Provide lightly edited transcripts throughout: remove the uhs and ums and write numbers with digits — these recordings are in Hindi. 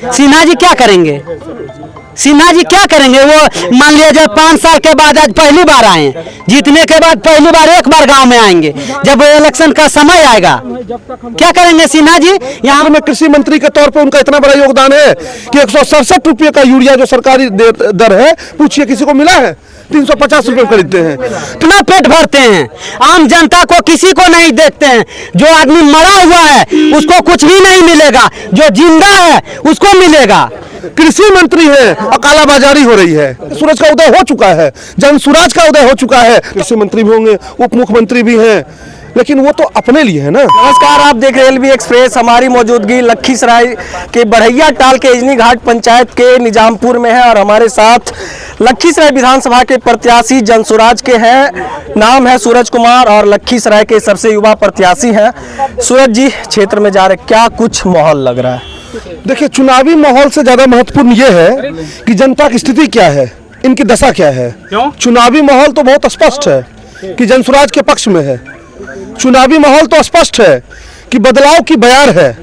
सिन्हा जी क्या करेंगे? सिन्हा जी क्या करेंगे? वो मान लिया जाए 5 साल के बाद आज पहली बार आए, जीतने के बाद पहली बार एक बार गांव में आएंगे, जब इलेक्शन का समय आएगा क्या करेंगे सिन्हा जी? यहाँ में कृषि मंत्री के तौर पे उनका इतना बड़ा योगदान है कि 167 रुपये का यूरिया जो सरकारी दर है, पूछिए किसी को मिला है? 350 रुपये खरीदते हैं। इतना पेट भरते हैं, आम जनता को किसी को नहीं देखते हैं। जो आदमी मरा हुआ है उसको कुछ भी नहीं मिलेगा, जो जिंदा है उसको मिलेगा। कृषि मंत्री है और कालाबाजारी हो रही है। सूरज का उदय हो चुका है, जन सूरज का उदय हो चुका है। कृषि मंत्री भी होंगे, उप मुख्यमंत्री भी हैं, लेकिन वो तो अपने लिए है ना। नमस्कार, आप देख रहे हैं एलबी एक्सप्रेस। हमारी मौजूदगी लखीसराय के बढ़ैया टाल के इजनी घाट पंचायत के निजामपुर में है और हमारे साथ लखीसराय विधानसभा के प्रत्याशी जनसुराज के हैं। नाम है सूरज कुमार और लखीसराय के सबसे युवा प्रत्याशी हैं। सूरज जी, क्षेत्र में जा रहे, क्या कुछ माहौल लग रहा है? देखिए, चुनावी माहौल से ज्यादा महत्वपूर्ण ये है कि जनता की स्थिति क्या है, इनकी दशा क्या है। चुनावी माहौल तो बहुत स्पष्ट है कि जनसुराज के पक्ष में है। चुनावी माहौल तो स्पष्ट है कि बदलाव की बयार है,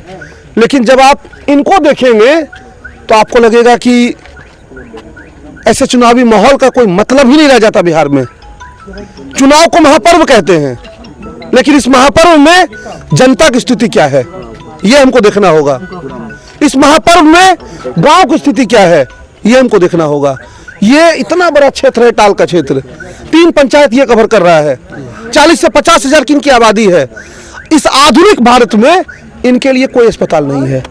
लेकिन जब आप इनको देखेंगे तो आपको लगेगा कि ऐसे चुनावी माहौल का कोई मतलब ही नहीं रह जाता बिहार में। चुनाव को महापर्व कहते हैं, लेकिन इस महापर्व में जनता की स्थिति क्या है ये हमको देखना होगा। इस महापर्व में गांव की स्थिति क्या है ये हमको देखना होगा। ये इतना बड़ा क्षेत्र है, टाल का क्षेत्र, 3 पंचायत ये कवर कर रहा है। 40 से 50 हजार की इनकी आबादी है। इस आधुनिक भारत में इनके लिए कोई अस्पताल नहीं है,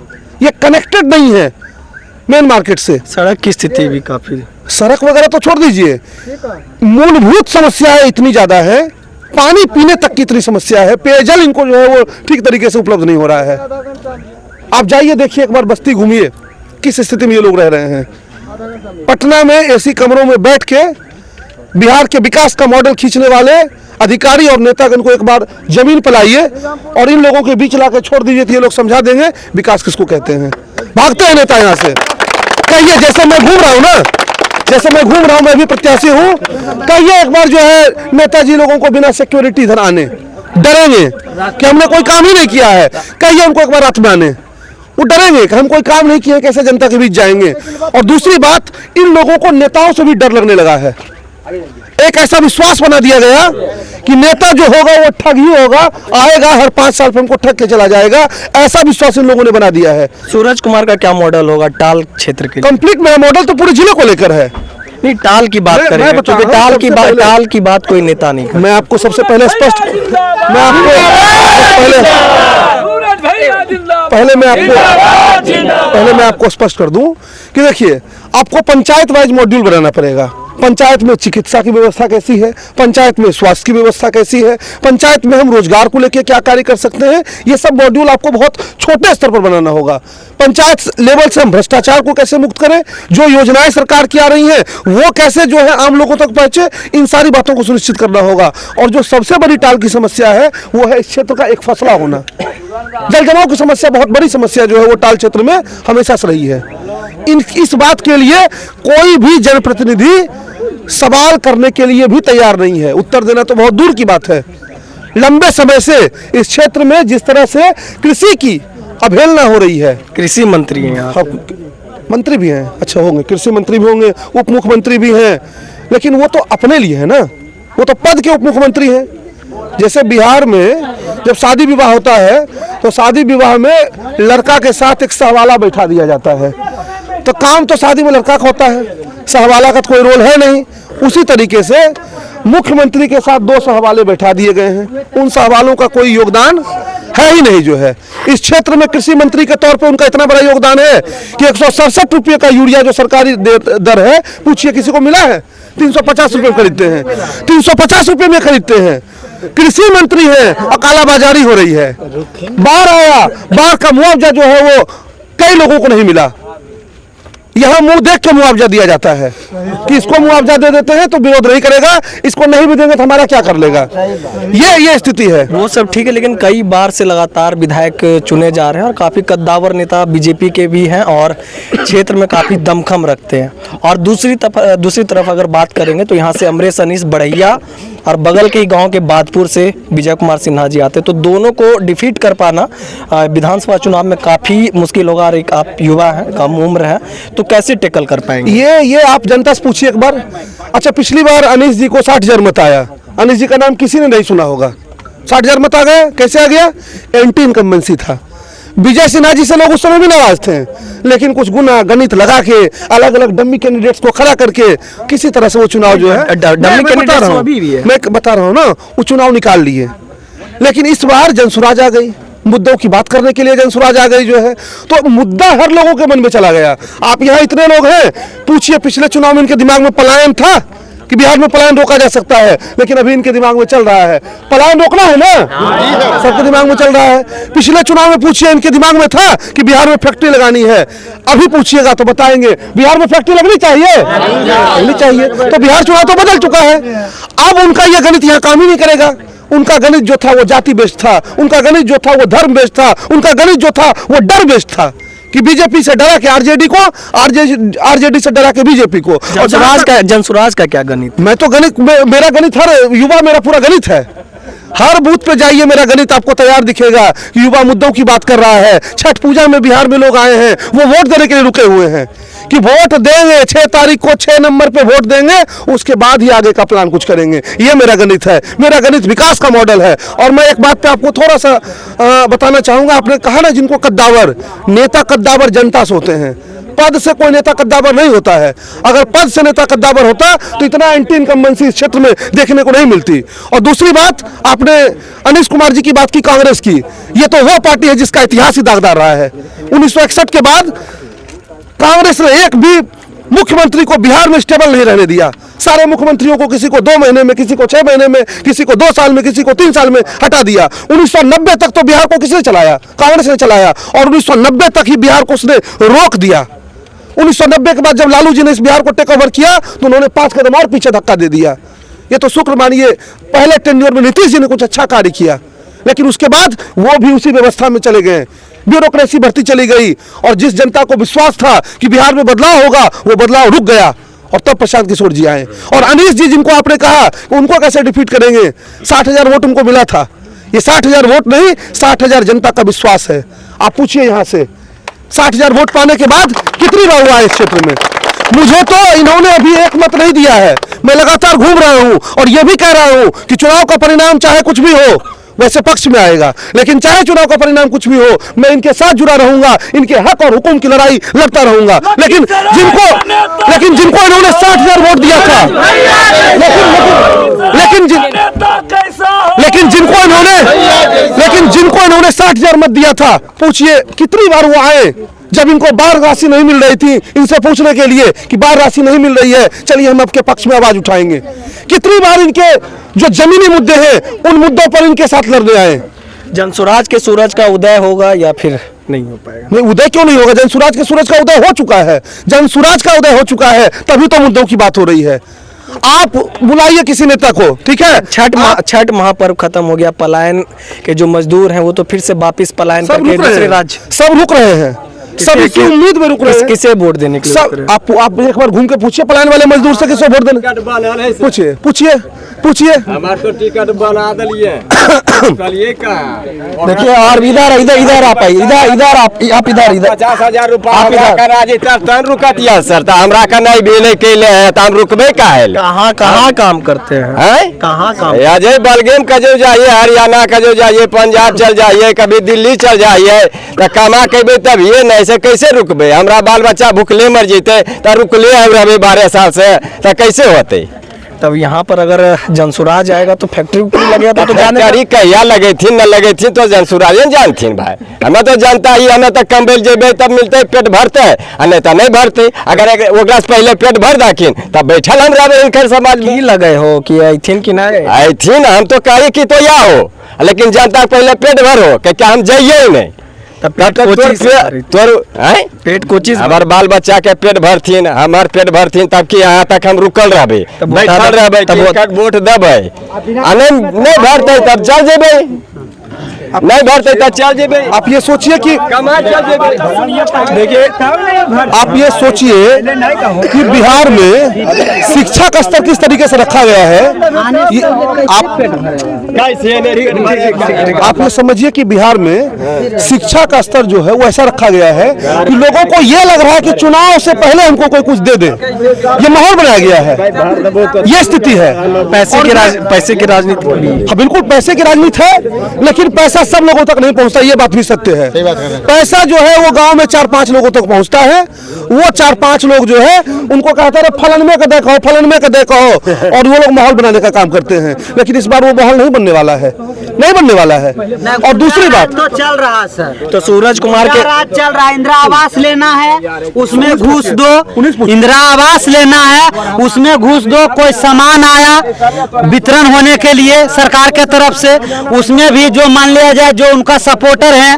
ये कनेक्टेड नहीं है मेन मार्केट से। सड़क की स्थिति भी काफी, सड़क वगैरह तो छोड़ दीजिए, मूलभूत समस्याएं इतनी ज्यादा है, पानी पीने तक की इतनी समस्या है, पेयजल इनको जो है वो ठीक तरीके से उपलब्ध नहीं हो रहा है। आप जाइए देखिए, एक बार बस्ती घूमिए, किस स्थिति में ये लोग रह रहे हैं। पटना में एसी कमरों में बैठ के बिहार के विकास का मॉडल खींचने वाले अधिकारी और नेतागण को एक बार जमीन पर लाइए और इन लोगों के बीच लाकर छोड़ दीजिए, तो ये लोग समझा देंगे विकास किसको कहते हैं। भागते हैं नेता यहाँ से। कहिए, जैसे मैं घूम रहा हूँ ना, जैसे मैं घूम रहा हूँ, मैं भी प्रत्याशी हूँ, कहिए एक बार जो है नेताजी लोगों को बिना सिक्योरिटी इधर आने, डरेंगे कि हमने कोई काम ही नहीं किया है। कहिए उनको एक बार रात में आने, वो डरेंगे कि हम कोई काम नहीं किए, कैसे जनता के बीच जाएंगे। और दूसरी बात, इन लोगों को नेताओं से भी डर लगने लगा है। एक ऐसा विश्वास बना दिया गया कि नेता जो होगा वो ठग ही होगा, आएगा हर 5 साल पर हमको ठग के चला जाएगा, ऐसा विश्वास इन लोगों ने बना दिया है। सूरज कुमार का क्या मॉडल होगा टाल क्षेत्र के? कंप्लीट मेरा मॉडल तो पूरे जिले को लेकर है। नहीं, टाल की बात करें, क्योंकि टाल की बात कोई नेता नहीं कर। मैं आपको सबसे पहले मैं आपको स्पष्ट कर दूं कि देखिए, आपको पंचायत वाइज मॉड्यूल बनाना पड़ेगा। पंचायत में चिकित्सा की व्यवस्था कैसी है, पंचायत में स्वास्थ्य की व्यवस्था कैसी है, पंचायत में हम रोजगार को लेकर क्या कार्य कर सकते हैं, ये सब मॉड्यूल आपको बहुत छोटे स्तर पर बनाना होगा। पंचायत लेवल से हम भ्रष्टाचार को कैसे मुक्त करें, जो योजनाएं सरकार की आ रही हैं वो कैसे जो है आम लोगों तक पहुंचे, इन सारी बातों को सुनिश्चित करना होगा। और जो सबसे बड़ी टाल की समस्या है वो है इस क्षेत्र का एक फसला होना। जल जमाव की समस्या बहुत बड़ी समस्या जो है वो टाल क्षेत्र में हमेशा से रही है। इस बात के लिए कोई भी जनप्रतिनिधि सवाल करने के लिए भी तैयार नहीं है, उत्तर देना तो बहुत दूर की बात है। लंबे समय से इस क्षेत्र में जिस तरह से कृषि की अवहेलना हो रही है। कृषि मंत्री हैं यहाँ, मंत्री भी हैं, अच्छा होंगे, कृषि मंत्री भी होंगे, उप मुख्यमंत्री भी हैं, लेकिन वो तो अपने लिए है ना, वो तो पद के उप मुख्यमंत्री हैं। जैसे बिहार में जब शादी विवाह होता है तो शादी विवाह में लड़का के साथ एक सहवाला बैठा दिया जाता है, तो काम तो शादी में लड़का का होता है, सहवाला का कोई रोल है नहीं। उसी तरीके से मुख्यमंत्री के साथ 2 सहवाले बैठा दिए गए हैं, उन सहवालों का कोई योगदान है ही नहीं जो है। इस क्षेत्र में कृषि मंत्री के तौर पे उनका इतना बड़ा योगदान है कि 167 रुपये का यूरिया जो सरकारी दर है, पूछिए किसी को मिला है? 350 रुपये खरीदते हैं, 350 रुपये में खरीदते हैं। कृषि मंत्री है और कालाबाजारी हो रही है। बाढ़ आया, बाढ़ का मुआवजा जो है वो कई लोगों को नहीं मिला। यहाँ मुंह देख के मुआवजा दिया जाता है कि इसको मुआवजा दे देते हैं तो विरोध नहीं करेगा, इसको नहीं भी देंगे तो हमारा क्या कर लेगा। ये स्थिति है। वो सब ठीक है, लेकिन कई बार से लगातार विधायक चुने जा रहे हैं और काफी कद्दावर नेता बीजेपी के भी हैं और क्षेत्र में काफी दमखम रखते हैं। और दूसरी तरफ अगर बात करेंगे तो यहाँ से अमरेश अनीस बढ़ैया और बगल के ही गांव के बादपुर से विजय कुमार सिन्हा जी आते, तो दोनों को डिफीट कर पाना विधानसभा चुनाव में काफ़ी मुश्किल होगा। और एक आप युवा हैं, कम उम्र है, तो कैसे टैकल कर पाएंगे? ये आप जनता से पूछिए एक बार। अच्छा, पिछली बार अनीश जी को 60,000 मत आया। अनीश जी का नाम किसी ने नहीं सुना होगा। 60,000 मत आ गए, कैसे आ गया? एंटी इनकम्बेंसी था। विजय सिन्हा जी से लोग उस समय भी नाराज थे, लेकिन कुछ गुना गणित लगा के अलग अलग डम्मी कैंडिडेट्स को खड़ा करके किसी तरह से वो चुनाव जो है, डम्मी कैंडिडेट्स अभी भी है, मैं बता रहा हूँ ना, वो चुनाव निकाल लिए। लेकिन इस बार जनसुराज आ गई, मुद्दों की बात करने के लिए जनसुराज आ गई जो है, तो मुद्दा हर लोगों के मन में चला गया। आप यहाँ इतने लोग हैं, पूछिए पिछले चुनाव में इनके दिमाग में पलायन था कि बिहार में पलायन रोका जा सकता है, लेकिन अभी इनके दिमाग में चल रहा है पलायन रोकना है ना, सबके दिमाग में चल रहा है। पिछले चुनाव में पूछिए इनके दिमाग में था कि बिहार में फैक्ट्री लगानी है, अभी पूछिएगा तो बताएंगे बिहार में फैक्ट्री लगनी चाहिए, लगनी चाहिए। तो बिहार चुनाव तो बदल चुका है। अब उनका यह गणित यहाँ काम ही नहीं करेगा। उनका गणित जो था वो जाति बेस्ड था, उनका गणित जो था वो धर्म बेस्ड था, उनका गणित जो था वो डर बेस्ड था कि बीजेपी से डरा के आरजेडी को, आरजेडी से डरा के बीजेपी को। और जनसुराज का क्या गणित? मैं तो गणित, मेरा गणित हर युवा, मेरा पूरा गणित है। हर बूथ पे जाइए, मेरा गणित आपको तैयार दिखेगा कि युवा मुद्दों की बात कर रहा है। छठ पूजा में बिहार में लोग आए हैं, वो वोट देने के लिए रुके हुए हैं कि वोट देंगे 6 तारीख को, 6 नंबर पे वोट देंगे, उसके बाद ही आगे का प्लान कुछ करेंगे। ये मेरा गणित है, मेरा गणित विकास का मॉडल है। और मैं एक बात पे आपको थोड़ा सा बताना चाहूंगा। आपने कहा ना जिनको कद्दावर, नेता कद्दावर जनता से होते हैं, पद से कोई नेता कद्दावर नहीं होता है। अगर पद से नेता कद्दावर होता तो इतना एंटी इनकम्बेंसी इस क्षेत्र में देखने को नहीं मिलती। और दूसरी बात, आपने अनीश कुमार जी की बात की, कांग्रेस की, ये तो वो पार्टी है जिसका इतिहास ही दागदार रहा है। 1961 के बाद कांग्रेस ने एक भी मुख्यमंत्री को बिहार में स्टेबल नहीं रहने दिया। सारे मुख्यमंत्रियों को किसी को 2 महीने में, किसी को 6 महीने में, किसी को 2 साल में, किसी को 3 साल में हटा दिया। 1990 तक तो बिहार को किसने चलाया? कांग्रेस ने चलाया। और 1990 तक ही बिहार को उसने रोक दिया। 1990 के बाद जब लालू जी ने इस बिहार को टेक ओवर किया तो उन्होंने 5 कदम और पीछे धक्का दे दिया। ये तो शुक्र मानिए पहले टेन्योर में नीतीश जी ने कुछ अच्छा कार्य किया, लेकिन उसके बाद वो भी उसी व्यवस्था में चले गए, ब्यूरोक्रेसी बढ़ती चली गई। और जिस जनता को विश्वास था कि बिहार में बदलाव होगा, वो बदलाव रुक गया। और तब प्रशांत किशोर जी आए। और अनीश जी जिनको आपने कहा उनको कैसे डिफीट करेंगे? 60,000 वोट उनको मिला था। ये 60,000 वोट नहीं, 60,000 जनता का विश्वास है। आप पूछिए यहाँ से 60,000 वोट पाने के बाद कितनी बार हुआ है इस क्षेत्र में? मुझे तो इन्होंने अभी एक मत नहीं दिया है। मैं लगातार घूम रहा हूँ और ये भी कह रहा हूँ कि चुनाव का परिणाम चाहे कुछ भी हो वैसे पक्ष में आएगा, लेकिन चाहे चुनाव का परिणाम कुछ भी हो, मैं इनके साथ जुड़ा रहूंगा, इनके हक और हुकुम की लड़ाई लड़ता रहूंगा। लेकिन जिनको इन्होंने 60,000 वोट दिया था, लेकिन जिनको इन्होंने 60,000 मत दिया था, पूछिए कितनी बार वो आए जब इनको बाढ़ राशि नहीं मिल रही थी, इनसे पूछने के लिए कि बाढ़ राशि नहीं मिल रही है, चलिए हम आपके पक्ष में आवाज उठाएंगे। कितनी बार इनके जो जमीनी मुद्दे हैं उन मुद्दों पर इनके साथ लड़ने आए। जनसुराज के सूरज का उदय होगा या फिर नहीं हो पाएगा? नहीं, उदय क्यों नहीं होगा? जनसुराज के सूरज का उदय हो चुका है, जनसुराज का उदय हो चुका है, तभी तो मुद्दों की बात हो रही है। आप बुलाइए किसी नेता को, ठीक है? छठ महापर्व खत्म हो गया, पलायन के जो मजदूर हैं वो तो फिर से वापस पलायन करके दूसरे राज्य सब रुक रहे हैं, सब इसी उम्मीद में रुक रहे हैं किसे वोट देने के लिए। आप एक बार घूम के पूछिए पलायन वाले मजदूर से किसे वोट देने, पूछिए हमारे तो टिकट बना दिए। देखिए और इधर आप आइए, आप इधर 50,000 रुपया रुकतिया सर, तो हमरा का नहीं बेले के लिए तो हम रुकबे का है? कहाँ काम करते हैं? कहाँ काम? अजय बलगेम का जो जाइए, हरियाणा का जो जाइए, पंजाब चल जाइए, कभी दिल्ली चल जाइए, तो कमा के तब ये नहीं से कैसे रुकबे? हमरा बाल बच्चा भूखले मर जीते तो रुकले हम रहे 12 साल से, तो कैसे होते? तब यहाँ पर अगर जनसुराज आएगा तो फैक्ट्री लगेगा तो जानकारी कहिया लगे थी न लगे थी तो जनसुराज जानती भाई। हमें तो जनता ही, हमें तो कम्बेल जेबे तब मिलते पेट भरते, नहीं तो नहीं भरते। अगर ओकरा से पहले पेट भर दाखिन तब बैठल हम रहे इनकर समाज में। लगे हो कि ऐथिन कि नहीं ऐथिन? हम तो कहे कि तो या हो, लेकिन जनता पहले पेट भर हो क्या हम जाइए ही नहीं। पेट कोचिस हमार बाल बच्चा के पेट भरथिन, हमार पेट भरथिन, तब कि यहाँ तक हम रुकल रहबे, बैठल रहबे, वोट देबे, नहीं भरते तब चल जेबे। नहीं भरते तो चल जेबे। आप ये सोचिए कि कमा चल जेबे। देखिए, आप ये सोचिए कि बिहार में शिक्षा का स्तर किस तरीके से रखा गया है। आप ये समझिए कि बिहार में शिक्षा का स्तर जो है वो ऐसा रखा गया है कि लोगों को ये लग रहा है कि चुनाव से पहले हमको कोई कुछ दे दे। ये माहौल बनाया गया है, ये स्थिति है। पैसे की राजनीति। हाँ, बिल्कुल पैसे की राजनीति है, लेकिन पैसा सब लोगों तक नहीं पहुंचता, ये बात भी सत्य है। पैसा जो है वो गांव में 4-5 लोगों तक पहुंचता है। वो 4-5 लोग जो है उनको कहते हैं फलन में का देखो, फलन में का देखो, और वो लोग माहौल बनाने का काम करते हैं। लेकिन इस बार वो माहौल नहीं बनने वाला है, नहीं बनने वाला है। और दूसरी बात तो चल रहा सर, तो सूरज कुमार के चल रहा, इंदिरा आवास लेना है उसमें घूस दो, इंदिरा आवास लेना है उसमें घूस दो। कोई सामान आया वितरण होने के लिए सरकार के तरफ से, उसमें भी जो मान लिया जाए जो उनका सपोर्टर है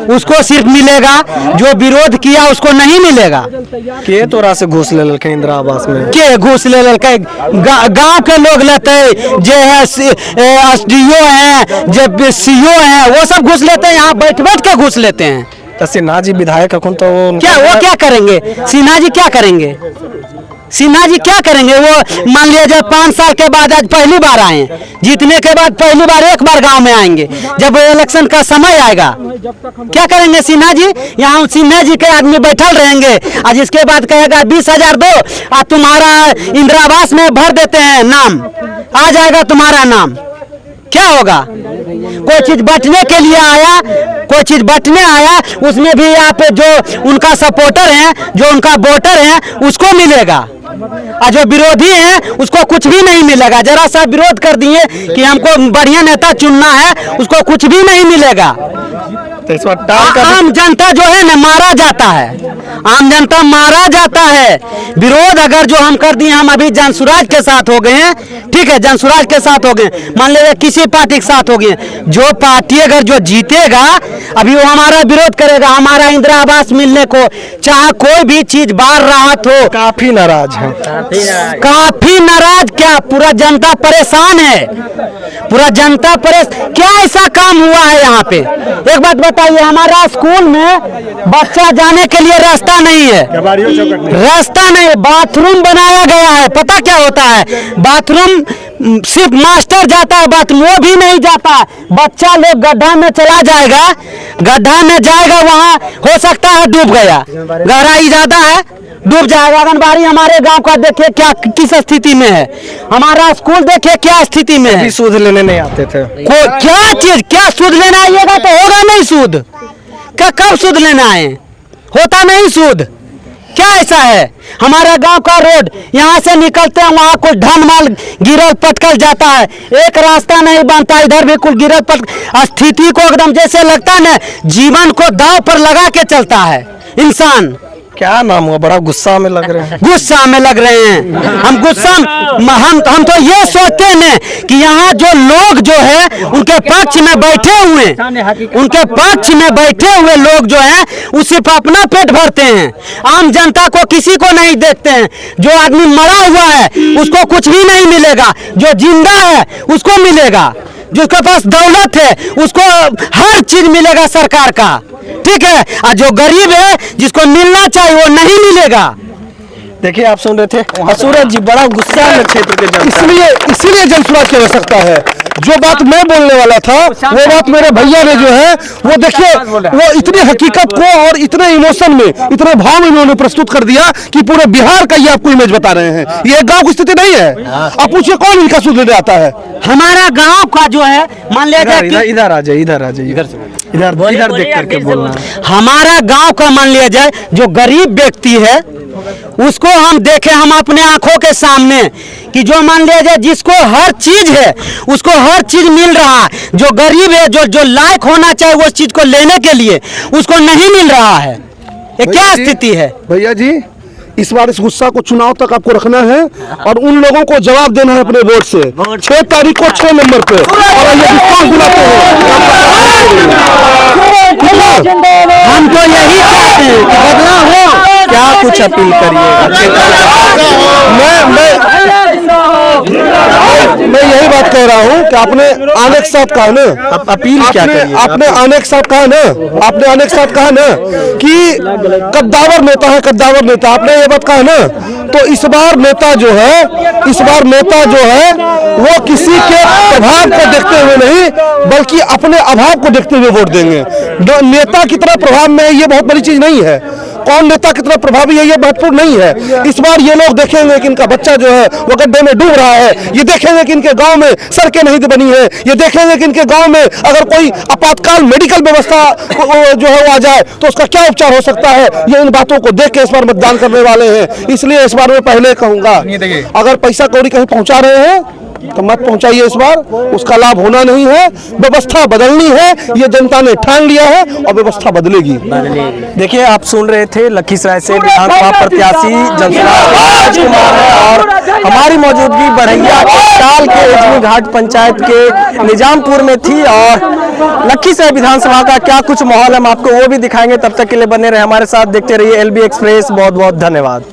उसको सिर्फ मिलेगा, जो विरोध किया उसको नहीं मिलेगा। के तोरा से घूस ले ललके इंदिरा आवास में? के घूस ले ललके? गांव के लोग लेते, जो है SDO है, जो CO है, वो सब घूस लेते हैं, यहाँ बैठ के घूस लेते हैं। तो सिन्हा जी विधायक अखुन तो क्या वो क्या करेंगे? सिन्हा जी क्या करेंगे? सिन्हा जी क्या करेंगे? वो मान लिया जाए 5 साल के बाद आज पहली बार आए, जीतने के बाद पहली बार एक बार गांव में आएंगे। जब इलेक्शन का समय आएगा क्या करेंगे सिन्हा जी? यहाँ सिन्हा जी के आदमी बैठल रहेंगे, आज इसके बाद कहेगा 20,000 दो, आज तुम्हारा इंदिरा आवास में भर देते हैं, नाम आ जाएगा तुम्हारा नाम। क्या होगा? कोई चीज बटने के लिए आया, कोई चीज बटने आया, उसमें भी यहाँ पे जो उनका सपोर्टर है, जो उनका वोटर है, उसको मिलेगा, और जो विरोधी है उसको कुछ भी नहीं मिलेगा। जरा सा विरोध कर दिए कि हमको बढ़िया नेता चुनना है, उसको कुछ भी नहीं मिलेगा। तो इस बार टाल कर आम जनता जो है ना मारा जाता है, आम जनता मारा जाता है। विरोध अगर जो हम कर दिए, हम अभी जनसुराज के साथ हो गए हैं, ठीक है, जनसुराज के साथ हो गए, मान लीजिए किसी पार्टी के साथ हो गए, जो पार्टी अगर जो जीतेगा अभी वो हमारा विरोध करेगा, हमारा इंदिरा आवास मिलने को, चाहे कोई भी चीज बाहर राहत हो। काफी नाराज है, काफी नाराज क्या, पूरा जनता परेशान है, पूरा जनता परेशान। क्या ऐसा काम हुआ है यहाँ पे? एक बात बताइए, हमारा स्कूल में बच्चा जाने के लिए रास्ता नहीं है, रास्ता नहीं, बाथरूम बनाया गया है। पता क्या होता है? बाथरूम सिर्फ मास्टर जाता है, बाथरूम वो भी नहीं जाता। बच्चा लोग गड्ढा में चला जाएगा, गड्ढा में जाएगा, वहाँ हो सकता है डूब गया, गहराई ज्यादा है, डूब जाएगा। आंगनबाड़ी हमारे गांव का देखिए क्या किस स्थिति में है, हमारा स्कूल देखिए क्या स्थिति में है। सूद लेने नहीं आते थे। क्या चीज, क्या सूद लेना आइएगा तो होगा नहीं सूद? क्या कब सूद लेना आए? होता नहीं सूद। क्या ऐसा है? हमारा गांव का रोड यहाँ से निकलते हैं, वहाँ कुछ ढन माल गिरल पटकल जाता है, एक रास्ता नहीं बनता, इधर भी कुछ गिरल पटकल। स्थिति को एकदम जैसे लगता है ना जीवन को दांव पर लगा के चलता है इंसान। क्या नाम हुआ? बड़ा गुस्सा में लग रहे हैं। गुस्सा में लग रहे हैं हम, गुस्सा हम तो ये सोचते हैं कि यहाँ जो लोग जो है उनके पक्ष में बैठे हुए, उनके पक्ष में बैठे हुए लोग जो हैं वो सिर्फ अपना पेट भरते हैं, आम जनता को किसी को नहीं देखते हैं। जो आदमी मरा हुआ है उसको कुछ भी नहीं मिलेगा, जो जिंदा है उसको मिलेगा, जिसके पास दौलत है उसको हर चीज मिलेगा सरकार का, ठीक है, और जो गरीब है जिसको मिलना चाहिए वो नहीं मिलेगा। देखिए आप सुन रहे थे सूरज जी, बड़ा गुस्सा में क्षेत्र के जनता, इसीलिए जनसुराज की आवश्यकता है। जो बात मैं बोलने वाला था वो बात मेरे भैया ने जो है वो देखिए, वो इतनी हकीकत को और इतने इमोशन में, इतने भाव में उन्होंने प्रस्तुत कर दिया कि पूरे बिहार का ये आपको इमेज बता रहे हैं। ये गांव की स्थिति नहीं है। आप पूछिए कौन इनका सूद लेने आता है? हमारा गांव का जो है मान लिया इधर आ जाए, इधर आ जाए, इधर देख करके बोलना। हमारा गांव का मान लिया जाए जो गरीब व्यक्ति है उसको हम देखें, हम अपने आंखों के सामने कि जो मान लिया जाए जिसको हर चीज है उसको हर चीज मिल रहा है, जो गरीब है जो लायक होना चाहिए उस चीज को लेने के लिए उसको नहीं मिल रहा है। ये क्या स्थिति है? भैया जी, इस बार इस गुस्सा को चुनाव तक आपको रखना है और उन लोगों को जवाब देना है अपने वोट से। 6 तारीख को 6 नंबर पे, और ये विश्वास दिलाते हैं। हम तो यही चाहते हैं कि बदलाव हो। क्या कुछ अपील करिएगा? मैं यही बात कह रहा हूँ कि आपने आने के साथ कहा ना, अपील क्या करिए? आपने आने के साथ कहा ना, आपने आने के साथ कहा ना कि कद्दावर नेता है, कद्दावर नेता, आपने ये बात कहा ना, तो इस बार नेता जो है वो किसी के प्रभाव को देखते हुए नहीं बल्कि अपने अभाव को देखते हुए वोट देंगे। नेता कितना प्रभाव में है ये बहुत बड़ी चीज नहीं है, कौन नेता कितना प्रभावी है ये महत्वपूर्ण नहीं है। इस बार ये लोग देखेंगे कि इनका बच्चा जो है वो गड्ढे में डूब रहा है, ये देखेंगे कि इनके गांव में सड़कें नहीं बनी है, ये देखेंगे कि इनके गांव में अगर कोई आपातकाल मेडिकल व्यवस्था जो है वो आ जाए तो उसका क्या उपचार हो सकता है। ये इन बातों को देख के इस बार मतदान करने वाले हैं। इसलिए इस बार मैं पहले कहूंगा, अगर पैसा कौड़ी कहीं पहुंचा रहे हैं तो मत पहुंचाइए, इस बार उसका लाभ होना नहीं है, व्यवस्था बदलनी है, ये जनता ने ठान लिया है और व्यवस्था बदलेगी। देखिए, आप सुन रहे थे लखीसराय से विधानसभा प्रत्याशी जनसुराज राजकुमार है और हमारी मौजूदगी बढ़ैया टाल के एजनी घाट पंचायत के निजामपुर में थी और लखीसराय विधानसभा का क्या कुछ माहौल हम आपको वो भी दिखाएंगे। तब तक के लिए बने रहे हमारे साथ, देखते रहिए LB एक्सप्रेस। बहुत बहुत धन्यवाद।